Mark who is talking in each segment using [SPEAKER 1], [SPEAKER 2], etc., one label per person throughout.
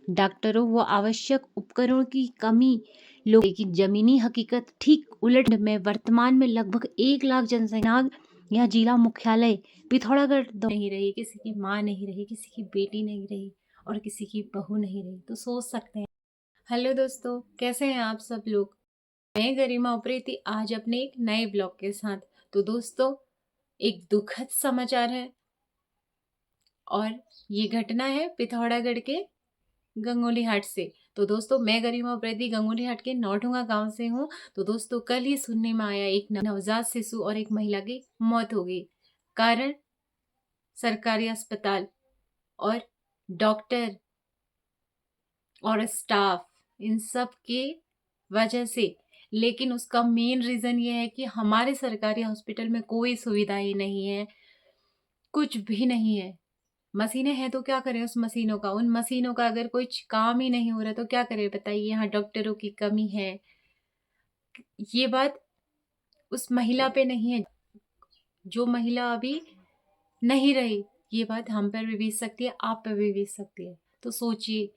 [SPEAKER 1] डॉक्टरों व आवश्यक उपकरणों की कमी लेकिन जमीनी हकीकत ठीक उलट में वर्तमान में लगभग 1 लाख जनसंख्या या जिला मुख्यालय पिथौरागढ़ नहीं रही, किसी की माँ नहीं रही, किसी की बेटी नहीं रही और किसी की बहू नहीं रही। तो सोच सकते हैं। हेलो दोस्तों, कैसे हैं आप सब लोग। मैं गरिमा उप्रेती आज अपने एक नए ब्लॉग के साथ। तो दोस्तों, एक दुखद समाचार है और ये घटना है पिथौरागढ़ के गंगोली हाट से। तो दोस्तों, मैं गरिमा उप्रेती गंगोली हाट के नौढुंगा गांव से हूँ। तो दोस्तों, कल ही सुनने में आया एक नवजात शिशु और एक महिला की मौत हो गई। कारण सरकारी अस्पताल और डॉक्टर और स्टाफ, इन सब के वजह से। लेकिन उसका मेन रीजन ये है कि हमारे सरकारी हॉस्पिटल में कोई सुविधाएं नहीं है, कुछ भी नहीं है। मशीनें हैं तो क्या करें उस मशीनों का, उन मशीनों का अगर कोई काम ही नहीं हो रहा तो क्या करें बताइए। यहाँ डॉक्टरों की कमी है। ये बात उस महिला पे नहीं है जो महिला अभी नहीं रही, ये बात हम पर भी बीत सकती है, आप पर भी बीत सकती है। तो सोचिए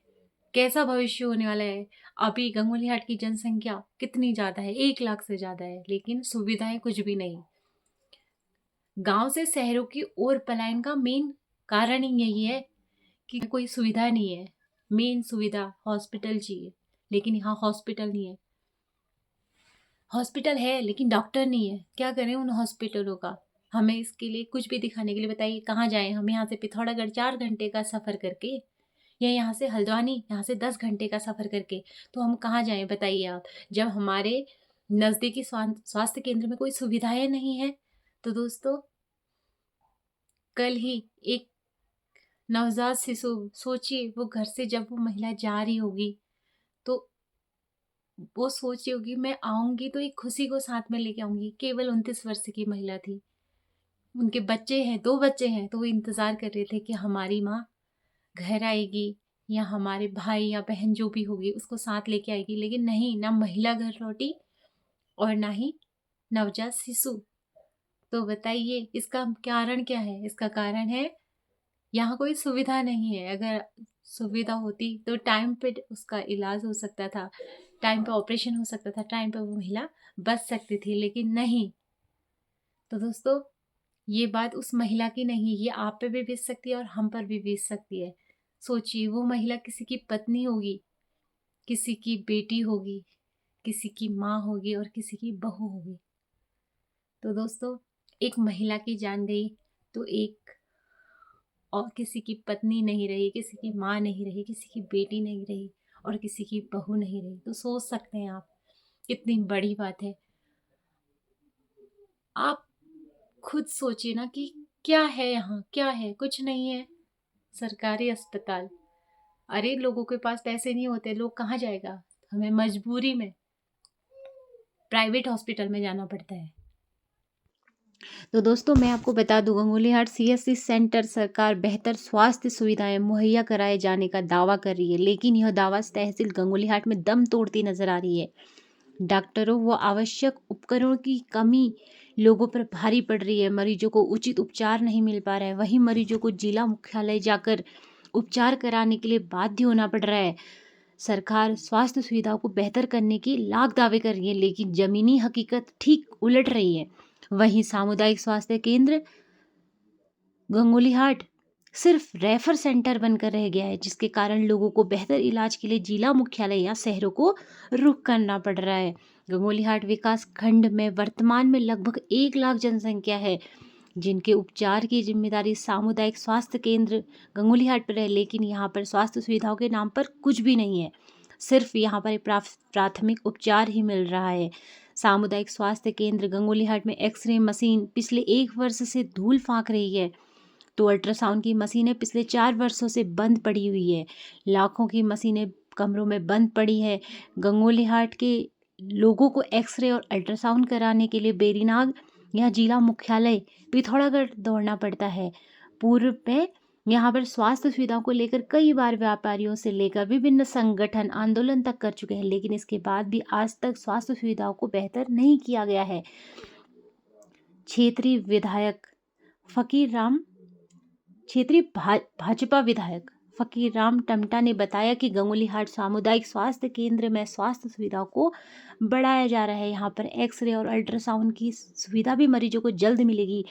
[SPEAKER 1] कैसा भविष्य होने वाला है। अभी गंगोली हाट की जनसंख्या कितनी ज्यादा है, 1 लाख से ज्यादा है, लेकिन सुविधाएं कुछ भी नहीं। गांव से शहरों की ओर पलायन का मेन कारण ही यही है कि कोई सुविधा नहीं है। मेन सुविधा हॉस्पिटल चाहिए, लेकिन यहाँ हॉस्पिटल नहीं है। हॉस्पिटल है लेकिन डॉक्टर नहीं है। क्या करें उन हॉस्पिटलों का। हमें इसके लिए कुछ भी दिखाने के लिए बताइए कहाँ जाएं हम। यहाँ से पिथौरागढ़ 4 घंटे का सफ़र करके, या यहाँ से हल्द्वानी, यहाँ से 10 घंटे का सफ़र करके, तो हम कहाँ जाएं बताइए आप, जब हमारे नज़दीकी स्वास्थ्य केंद्र में कोई सुविधाएं नहीं है। तो दोस्तों, कल ही एक नवजात शिशु, सोचिए वो घर से जब वो महिला जा रही होगी तो वो सोच रही होगी मैं आऊंगी तो एक खुशी को साथ में लेके आऊंगी। केवल 29 वर्ष की महिला थी, उनके बच्चे हैं, 2 बच्चे हैं, तो वो इंतजार कर रहे थे कि हमारी माँ घर आएगी या हमारे भाई या बहन जो भी होगी उसको साथ लेके आएगी। लेकिन नहीं, ना महिला घर लौटी और ना ही नवजात शिशु। तो बताइए इसका कारण क्या है। इसका कारण है यहाँ कोई सुविधा नहीं है। अगर सुविधा होती तो टाइम पे उसका इलाज हो सकता था, टाइम पे ऑपरेशन हो सकता था, टाइम पे वो महिला बच सकती थी, लेकिन नहीं। तो दोस्तों, ये बात उस महिला की नहीं, ये आप पे भी बीत सकती है और हम पर भी बीत सकती है। सोचिए वो महिला किसी की पत्नी होगी, किसी की बेटी होगी, किसी की माँ होगी और किसी की बहू होगी। तो दोस्तों, एक महिला की जान गई तो एक और किसी की पत्नी नहीं रही, किसी की माँ नहीं रही, किसी की बेटी नहीं रही और किसी की बहू नहीं रही। तो सोच सकते हैं आप कितनी बड़ी बात है। आप खुद सोचिए ना कि क्या है यहाँ, क्या है, कुछ नहीं है। सरकारी अस्पताल, अरे लोगों के पास पैसे नहीं होते, लोग कहाँ जाएगा। हमें मजबूरी में प्राइवेट हॉस्पिटल में जाना पड़ता है। तो दोस्तों, मैं आपको बता दूं, गंगोली हाट सीएससी सेंटर सरकार बेहतर स्वास्थ्य सुविधाएं मुहैया कराए जाने का दावा कर रही है, लेकिन यह दावा तहसील गंगोली हाट में दम तोड़ती नजर आ रही है। डॉक्टरों व आवश्यक उपकरणों की कमी लोगों पर भारी पड़ रही है। मरीजों को उचित उपचार नहीं मिल पा रहा है। वहीं मरीजों को जिला मुख्यालय जाकर उपचार कराने के लिए बाध्य होना पड़ रहा है। सरकार स्वास्थ्य सुविधाओं को बेहतर करने की लाख दावे कर रही है, लेकिन जमीनी हकीकत ठीक उलट रही है। वहीं सामुदायिक स्वास्थ्य केंद्र गंगोली हाट सिर्फ रेफर सेंटर बनकर रह गया है, जिसके कारण लोगों को बेहतर इलाज के लिए जिला मुख्यालय या शहरों को रुख करना पड़ रहा है। गंगोली हाट विकास खंड में वर्तमान में लगभग 1 लाख जनसंख्या है, जिनके उपचार की जिम्मेदारी सामुदायिक स्वास्थ्य केंद्र गंगोली हाट पर है। लेकिन यहाँ पर स्वास्थ्य सुविधाओं के नाम पर कुछ भी नहीं है, सिर्फ यहाँ पर प्राथमिक उपचार ही मिल रहा है। सामुदायिक स्वास्थ्य केंद्र गंगोली हाट में एक्सरे मशीन पिछले 1 वर्ष से धूल फाँक रही है, तो अल्ट्रासाउंड की मशीनें पिछले 4 वर्षों से बंद पड़ी हुई है। लाखों की मशीनें कमरों में बंद पड़ी है। गंगोली हाट के लोगों को एक्सरे और अल्ट्रासाउंड कराने के लिए बेरीनाग या जिला मुख्यालय पिथौरागढ़ दौड़ना पड़ता है। पूर्व में यहाँ पर स्वास्थ्य सुविधाओं को लेकर कई बार व्यापारियों से लेकर विभिन्न संगठन आंदोलन तक कर चुके हैं, लेकिन इसके बाद भी आज तक स्वास्थ्य सुविधाओं को बेहतर नहीं किया गया है। क्षेत्रीय विधायक फकीर राम क्षेत्रीय भाजपा विधायक फकीरराम टमटा ने बताया कि गंगोलीहाट सामुदायिक स्वास्थ्य केंद्र में स्वास्थ्य सुविधाओं को बढ़ाया जा रहा है। यहाँ पर एक्सरे और अल्ट्रासाउंड की सुविधा भी मरीजों को जल्द मिलेगी।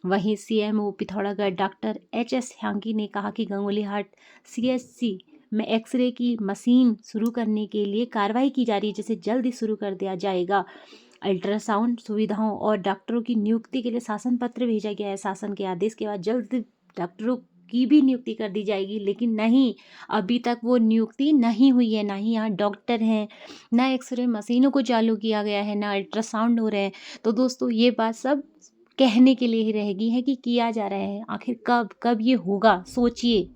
[SPEAKER 1] वहीं CMO Pithoragarh doctor HS. Hyanki ने कहा कि गंगोलीहाट सीएचसी में एक्सरे की मशीन शुरू करने के लिए कार्रवाई की जा रही है, जिसे जल्द ही शुरू कर दिया जाएगा। अल्ट्रासाउंड सुविधाओं और डॉक्टरों की नियुक्ति के लिए शासन पत्र भेजा गया है। शासन के आदेश के बाद जल्द डॉक्टरों की भी नियुक्ति कर दी जाएगी, लेकिन नहीं, अभी तक वो नियुक्ति नहीं हुई है। ना ही यहाँ डॉक्टर हैं, ना एक्सरे मशीनों को चालू किया गया है, ना अल्ट्रासाउंड हो रहे हैं। तो दोस्तों ये बात सब कहने के लिए ही रहेगी है कि किया जा रहा है। आखिर कब कब ये होगा, सोचिए।